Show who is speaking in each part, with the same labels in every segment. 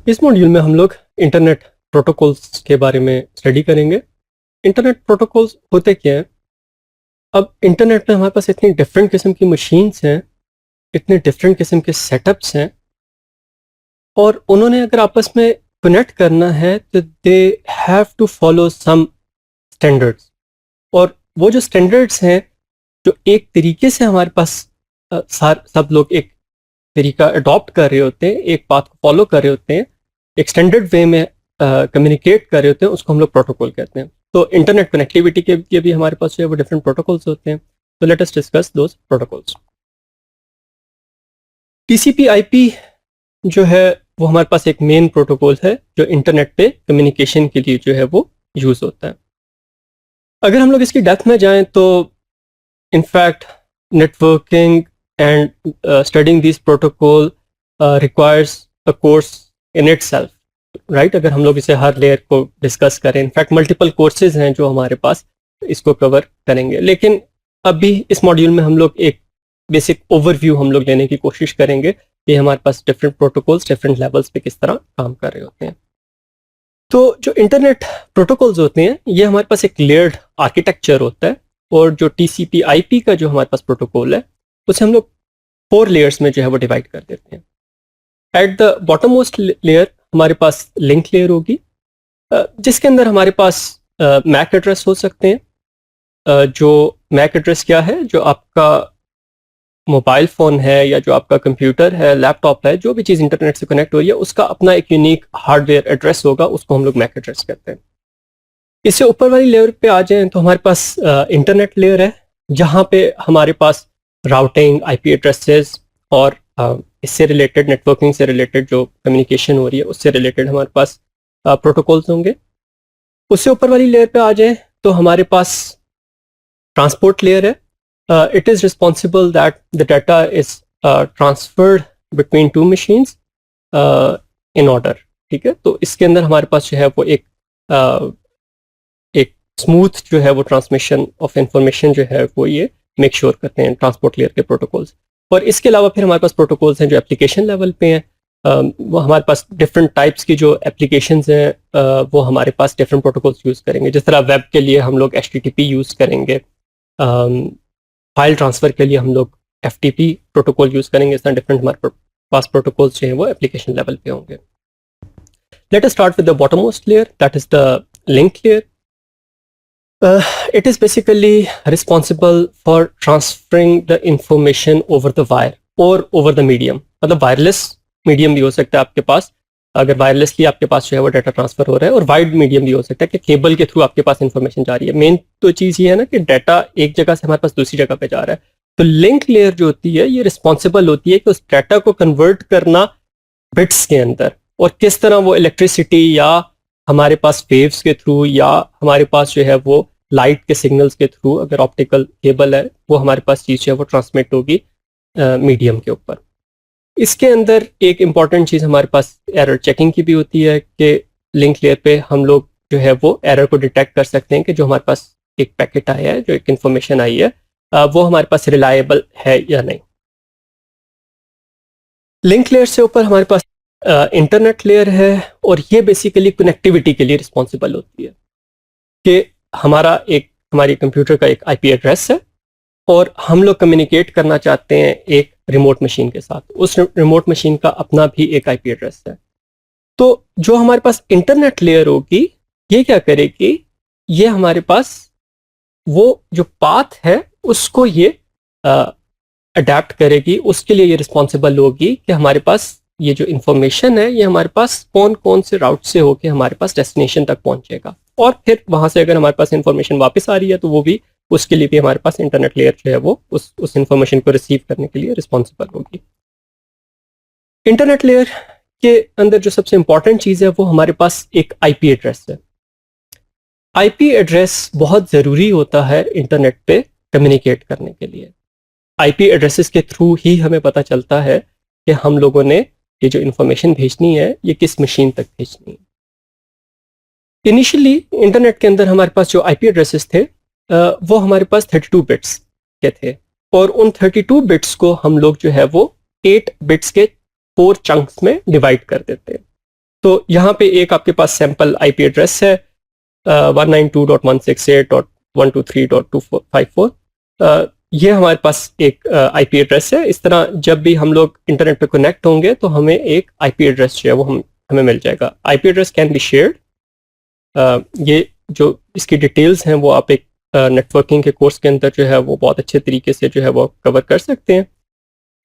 Speaker 1: इस मॉड्यूल में हम लोग इंटरनेट प्रोटोकॉल्स के बारे में स्टडी करेंगे। इंटरनेट प्रोटोकॉल्स होते क्या हैं? अब इंटरनेट में हमारे पास इतनी डिफरेंट किस्म की मशीन्स हैं, इतने डिफरेंट किस्म के सेटअप्स हैं, और उन्होंने अगर आपस में कनेक्ट करना है तो they have to follow some standards. और वो जो स्टैंडर्ड्स हैं, जो एक तरीके से हमारे पास सब लोग एक तरीका अडॉप्ट कर रहे होते हैं, एक बात को फॉलो कर रहे होते हैं, एक स्टैंडर्ड वे में कम्युनिकेट कर रहे होते हैं, उसको हम लोग प्रोटोकॉल कहते हैं। तो इंटरनेट कनेक्टिविटी के लिए भी हमारे पास जो है वो डिफरेंट प्रोटोकॉल्स होते हैं। तो लेट अस डिस्कस दोस प्रोटोकॉल्स। टीसीपी आईपी जो है वो हमारे पास एक मेन प्रोटोकॉल है जो इंटरनेट पे कम्युनिकेशन के लिए जो है वो यूज होता है। अगर हम लोग इसकी डेप्थ में जाएं तो in fact networking and studying these protocol requires a course in itself, right? अगर हम लोग इसे हर लेयर को डिस्कस करें, इनफैक्ट मल्टीपल कोर्सेज हैं जो हमारे पास इसको कवर करेंगे, लेकिन अभी इस मॉड्यूल में हम लोग एक बेसिक ओवरव्यू हम लोग लेने की कोशिश करेंगे कि हमारे पास डिफरेंट प्रोटोकॉल्स डिफरेंट लेवल्स पे किस तरह काम कर रहे होते हैं। तो जो इंटरनेट प्रोटोकॉल्स होते हैं ये हमारे पास एक लेयर्ड आर्किटेक्चर होता है, और जो टीसीपी आईपी का जो हमारे पास प्रोटोकॉल है उसे हम लोग 4 लेयर्स में जो है वो डिवाइड कर देते हैं। At the bottom most layer हमारे पास लिंक लेयर होगी, जिसके अंदर हमारे पास मैक एड्रेस हो सकते हैं। जो मैक एड्रेस क्या है? जो आपका मोबाइल फ़ोन है या जो आपका कंप्यूटर है, लैपटॉप है, जो भी चीज़ इंटरनेट से कनेक्ट हो रही है उसका अपना एक यूनिक हार्डवेयर एड्रेस होगा, उसको हम लोग मैक एड्रेस कहते हैं। इससे ऊपर वाली लेयर पे आ जाएं तो हमारे पास इंटरनेट लेयर है, जहाँ पे हमारे पास राउटिंग, आईपी एड्रेसेस और इससे रिलेटेड नेटवर्किंग से रिलेटेड जो कम्युनिकेशन हो रही है उससे रिलेटेड हमारे पास प्रोटोकॉल्स होंगे। उससे ऊपर वाली लेयर पे आ जाए तो हमारे पास ट्रांसपोर्ट लेयर है। It is responsible that the data is transferred between 2 machines in order. ठीक है, तो इसके अंदर हमारे पास जो है वो एक स्मूथ जो है वो ट्रांसमिशन ऑफ इंफॉर्मेशन जो है वो ये मेक श्योर करते हैं ट्रांसपोर्ट लेयर के प्रोटोकॉल्स। और इसके अलावा फिर हमारे पास प्रोटोकॉल्स हैं जो एप्लीकेशन लेवल पे हैं। वो हमारे पास डिफरेंट टाइप्स की जो एप्लीकेशंस हैं वो हमारे पास डिफरेंट प्रोटोकॉल्स यूज़ करेंगे। जिस तरह वेब के लिए हम लोग HTTP यूज़ करेंगे, फाइल ट्रांसफ़र के लिए हम लोग FTP प्रोटोकॉल यूज़ करेंगे। इस तरह डिफरेंट हमारे पास प्रोटोकॉल्स जो हैं वो एप्लीकेशन लेवल पे होंगे। Let us start with the bottom most layer, that is the link layer. It is basically responsible for transferring the information over the wire or over the medium. मतलब wireless medium भी हो सकता है आपके पास, अगर wirelessly आपके पास जो है वो डाटा ट्रांसफर हो रहा है, और वाइड मीडियम भी हो सकता है कि केबल के थ्रू आपके पास इंफॉर्मेशन जा रही है। मेन तो चीज़ ये है ना कि डाटा एक जगह से हमारे पास दूसरी जगह पे जा रहा है। तो लिंक लेयर जो होती है ये रिस्पॉन्सिबल होती है कि उस डाटा को कन्वर्ट करना बिट्स के अंदर, और किस तरह वो इलेक्ट्रिसिटी या हमारे पास वेव्स के थ्रू या हमारे पास जो है वो लाइट के सिग्नल्स के थ्रू, अगर ऑप्टिकल केबल है, वो हमारे पास चीज़ है वो ट्रांसमिट होगी मीडियम के ऊपर। इसके अंदर एक इम्पॉर्टेंट चीज़ हमारे पास एरर चेकिंग की भी होती है कि लिंक लेयर पे हम लोग जो है वो एरर को डिटेक्ट कर सकते हैं कि जो हमारे पास एक पैकेट आया है, जो एक इन्फॉर्मेशन आई है, वो हमारे पास रिलायबल है या नहीं। लिंक लेयर से ऊपर हमारे पास इंटरनेट लेयर है, और ये बेसिकली कनेक्टिविटी के लिए रिस्पॉन्सिबल होती है कि हमारी कंप्यूटर का एक आईपी एड्रेस है और हम लोग कम्युनिकेट करना चाहते हैं एक रिमोट मशीन के साथ। उस रिमोट मशीन का अपना भी एक आईपी एड्रेस है। तो जो हमारे पास इंटरनेट लेयर होगी ये क्या करेगी? ये हमारे पास वो जो पाथ है उसको ये अडेप्ट करेगी, उसके लिए ये रिस्पॉन्सिबल होगी कि हमारे पास ये जो इंफॉर्मेशन है ये हमारे पास कौन कौन से राउट से होके हमारे पास डेस्टिनेशन तक पहुंचेगा, और फिर वहां से अगर हमारे पास इंफॉर्मेशन वापस आ रही है तो वो भी, उसके लिए भी हमारे पास इंटरनेट लेयर जो है वो उस इंफॉर्मेशन को रिसीव करने के लिए रिस्पॉन्सिबल होगी। इंटरनेट लेयर के अंदर जो सबसे इंपॉर्टेंट चीज़ है वो हमारे पास एक आईपी एड्रेस है। आईपी एड्रेस बहुत ज़रूरी होता है इंटरनेट पे कम्युनिकेट करने के लिए। आईपी एड्रेसेस के थ्रू ही हमें पता चलता है कि हम लोगों ने ये जो इंफॉर्मेशन भेजनी है ये किस मशीन तक भेजनी है। इनिशियली इंटरनेट के अंदर हमारे पास जो आईपी एड्रेसेस थे वो हमारे पास 32 बिट्स के थे, और उन 32 बिट्स को हम लोग जो है वो 8 बिट्स के 4 चंक्स में डिवाइड कर देते हैं। तो यहाँ पे एक आपके पास सैम्पल आईपी एड्रेस है 192.168.123.254। ये हमारे पास एक आईपी एड्रेस है। इस तरह जब भी हम लोग इंटरनेट पे कनेक्ट होंगे तो हमें एक आईपी एड्रेस जो है वो हमें मिल जाएगा। IP address can be shared. ये जो इसकी डिटेल्स हैं वो आप एक नेटवर्किंग के कोर्स के अंदर जो है वो बहुत अच्छे तरीके से जो है वो कवर कर सकते हैं।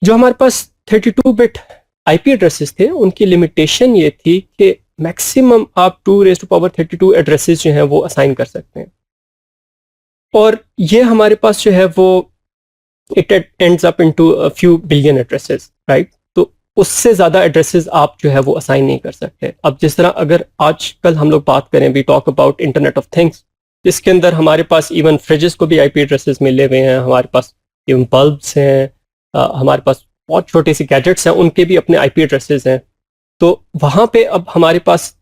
Speaker 1: जो हमारे पास 32 बिट आईपी एड्रेसेस थे उनकी लिमिटेशन ये थी कि मैक्सिमम आप 2⁻32 एड्रेसेस जो हैं वो असाइन कर सकते हैं, और ये हमारे पास जो है वो it ends up into a few billion addresses, right. तो उससे ज़्यादा एड्रेसेस आप जो है वो असाइन नहीं कर सकते। अब जिस तरह अगर आजकल हम लोग बात करें, we talk about internet of things, जिसके अंदर हमारे पास इवन फ्रिजेस को भी आईपी एड्रेसेस मिले हुए हैं, हमारे पास इवन बल्ब्स हैं, हमारे पास बहुत छोटे से गैजेट्स हैं, उनके भी अपने आईपी एड्रेसेस हैं। तो वहाँ पे अब हमारे पास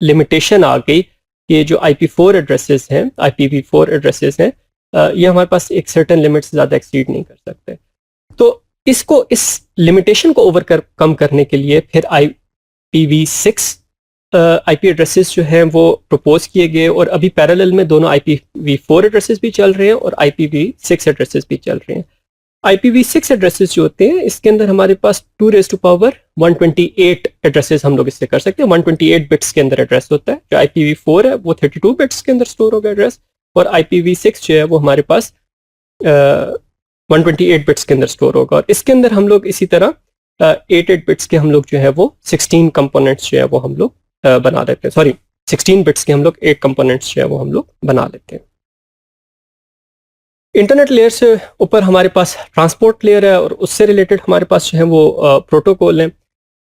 Speaker 1: लिमिटेशन आ गई कि जो IP4 एड्रेसेस हैं, IPv4 एड्रेसेस हैं, ये हमारे पास एक सर्टेन लिमिट से ज़्यादा एक्सीड नहीं कर सकते। तो इस लिमिटेशन को ओवरकम करने के लिए फिर IPv6 आईपी एड्रेसेस जो हैं वो प्रपोज किए गए, और अभी पैरेलल में दोनों IPv4 एड्रेसेस भी चल रहे हैं और IPv6 एड्रेसेस भी चल रहे हैं। IPv6 एड्रेसेस जो होते हैं इसके अंदर हमारे पास 2⁻128 एड्रेसेस हम लोग इससे कर सकते हैं। 128 बिट्स के अंदर एड्रेस होता है। जो IPv4 है वो 32 बिट्स के अंदर स्टोर होगा एड्रेस, और IPv6 जो है वो हमारे पास 128 बिट्स के अंदर स्टोर होगा। और इसके अंदर हम लोग इसी तरह 8 बिट्स के हम लोग जो है वो 16 कंपोनेंट्स जो है वो हम लोग बना लेते हैं। सॉरी, 16 बिट्स के हम लोग 8 कंपोनेंट्स जो है वो हम लोग बना लेते हैं। इंटरनेट लेयर से ऊपर हमारे पास ट्रांसपोर्ट लेयर है, और उससे रिलेटेड हमारे पास जो है वो प्रोटोकॉल है।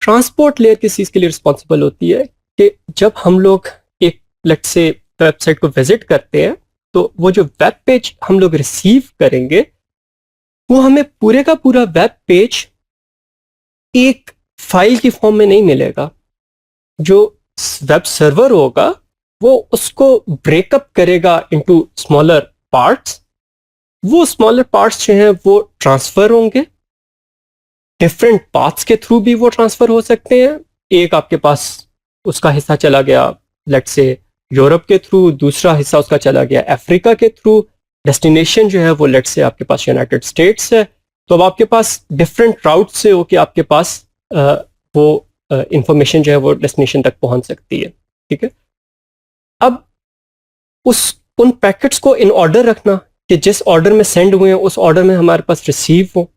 Speaker 1: ट्रांसपोर्ट लेयर किस चीज़ के लिए रिस्पॉन्सिबल होती है कि जब हम लोग एक लेट्स से वेबसाइट को विजिट करते हैं तो वो जो वेब पेज हम लोग रिसीव करेंगे वो हमें पूरे का पूरा वेब पेज एक फाइल की फॉर्म में नहीं मिलेगा। जो वेब सर्वर होगा वो उसको ब्रेकअप करेगा इनटू स्मॉलर पार्ट्स। वो स्मॉलर पार्ट्स जो हैं वो ट्रांसफर होंगे, डिफरेंट पाथ्स के थ्रू भी वो ट्रांसफर हो सकते हैं। एक आपके पास उसका हिस्सा चला गया लेट्स से यूरोप के थ्रू, दूसरा हिस्सा उसका चला गया अफ्रीका के थ्रू, डेस्टिनेशन जो है वो लेट्स से आपके पास यूनाइटेड स्टेट्स है। तो अब आपके पास डिफरेंट राउट से होके आपके पास वो इंफॉर्मेशन जो है वो डेस्टिनेशन तक पहुंच सकती है, ठीक है। अब उन पैकेट्स को इन ऑर्डर रखना कि जिस ऑर्डर में सेंड हुए हैं उस ऑर्डर में हमारे पास रिसीव हो,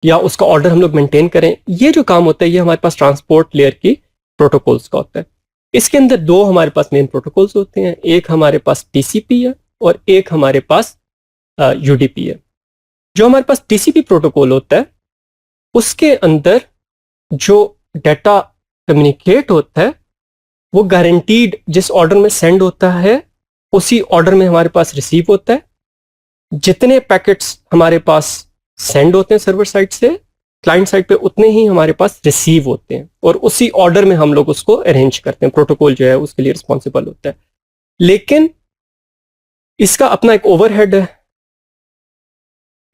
Speaker 1: या उसका ऑर्डर हम लोग मेंटेन करें, ये जो काम होता है ये हमारे पास ट्रांसपोर्ट लेयर की प्रोटोकॉल्स का होता है। इसके अंदर दो हमारे पास मेन प्रोटोकॉल्स होते हैं, एक हमारे पास TCP है और एक हमारे पास UDP है। जो हमारे पास TCP प्रोटोकॉल होता है उसके अंदर जो डाटा कम्युनिकेट होता है वो गारंटीड जिस ऑर्डर में सेंड होता है उसी ऑर्डर में हमारे पास रिसीव होता है। जितने पैकेट्स हमारे पास सेंड होते हैं सर्वर साइड से क्लाइंट साइड पे उतने ही हमारे पास रिसीव होते हैं, और उसी ऑर्डर में हम लोग उसको अरेंज करते हैं। प्रोटोकॉल जो है उसके लिए रिस्पॉन्सिबल होता है। लेकिन इसका अपना एक ओवरहेड है।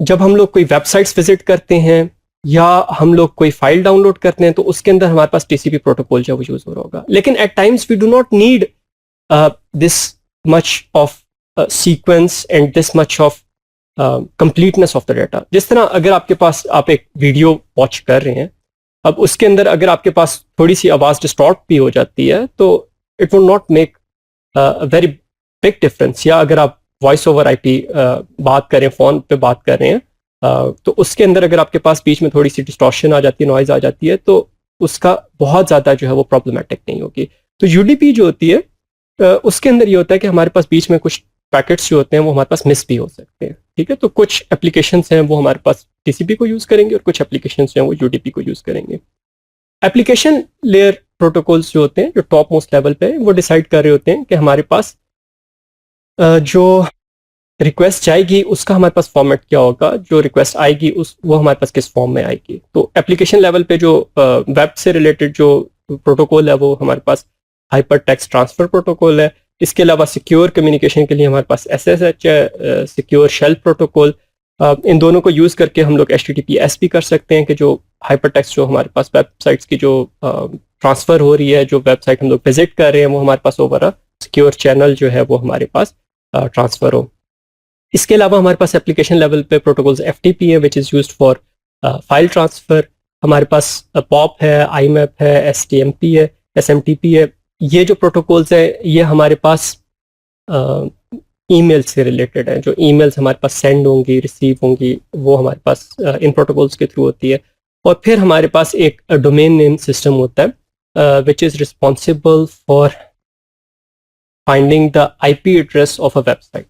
Speaker 1: जब हम लोग कोई वेबसाइट्स विजिट करते हैं या हम लोग कोई फाइल डाउनलोड करते हैं तो उसके अंदर हमारे पास TCP प्रोटोकॉल जो है वो यूज हो रहा होगा। लेकिन at times we do not need this much of sequence and this much of completeness of the data. जिस तरह अगर आपके पास आप एक वीडियो वॉच कर रहे हैं, अब उसके अंदर अगर आपके पास थोड़ी सी आवाज़ डिस्टॉर्ट भी हो जाती है तो it will not make very big difference. या अगर आप वॉइस ओवर IP बात करें, फ़ोन पे बात कर रहे हैं, तो उसके अंदर अगर आपके पास बीच में थोड़ी सी डिस्टॉर्शन आ जाती है, नॉइज़ आ जाती है, तो उसका बहुत ज़्यादा जो है वो प्रॉब्लमेटिक नहीं होगी। तो UDP जो होती है उसके अंदर ये होता है कि हमारे पास बीच में कुछ पैकेट्स जो होते हैं वो हमारे पास मिस भी हो सकते हैं, ठीक है। तो कुछ एप्लीकेशंस हैं वो हमारे पास TCP को यूज़ करेंगे और कुछ एप्लीकेशंस जो हैं वो UDP को यूज़ करेंगे। एप्लीकेशन लेयर प्रोटोकॉल्स जो होते हैं जो टॉप मोस्ट लेवल पे वो डिसाइड कर रहे होते हैं कि हमारे पास जो रिक्वेस्ट जाएगी उसका हमारे पास फॉर्मेट क्या होगा, जो रिक्वेस्ट आएगी वो हमारे पास किस फॉर्म में आएगी। तो एप्लीकेशन लेवल पे जो वेब से रिलेटेड जो प्रोटोकॉल है वो हमारे पास हाइपर टेक्स्ट ट्रांसफर प्रोटोकॉल है। इसके अलावा सिक्योर कम्युनिकेशन के लिए हमारे पास SSH है, सिक्योर शेल प्रोटोकॉल। इन दोनों को यूज़ करके हम लोग HTTPS भी कर सकते हैं कि जो हाइपर टेक्स्ट जो हमारे पास वेबसाइट्स की जो ट्रांसफ़र हो रही है, जो वेबसाइट हम लोग विजिट कर रहे हैं वो हमारे पास ओवर अ सिक्योर चैनल जो है वो हमारे पास ट्रांसफ़र हो। इसके अलावा हमारे पास एप्लीकेशन लेवल पे प्रोटोकॉल्स FTP है which is used for file transfer. हमारे पास पॉप है, IMAP है, STMP है, SMTP है। ये जो प्रोटोकॉल्स है ये हमारे पास ईमेल से रिलेटेड है। जो ईमेल्स हमारे पास सेंड होंगी, रिसीव होंगी, वो हमारे पास इन प्रोटोकॉल्स के थ्रू होती है। और फिर हमारे पास एक डोमेन नेम सिस्टम होता है which is responsible for finding the IP address of a website.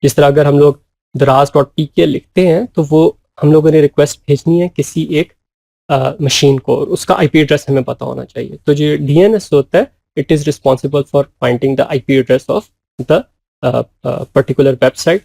Speaker 1: जिस तरह अगर हम लोग दराज.pk लिखते हैं तो वो हम लोगों ने रिक्वेस्ट भेजनी है किसी एक मशीन को, और उसका IP एड्रेस हमें पता होना चाहिए। तो जो DNS होता है it is responsible for finding the IP address of the particular website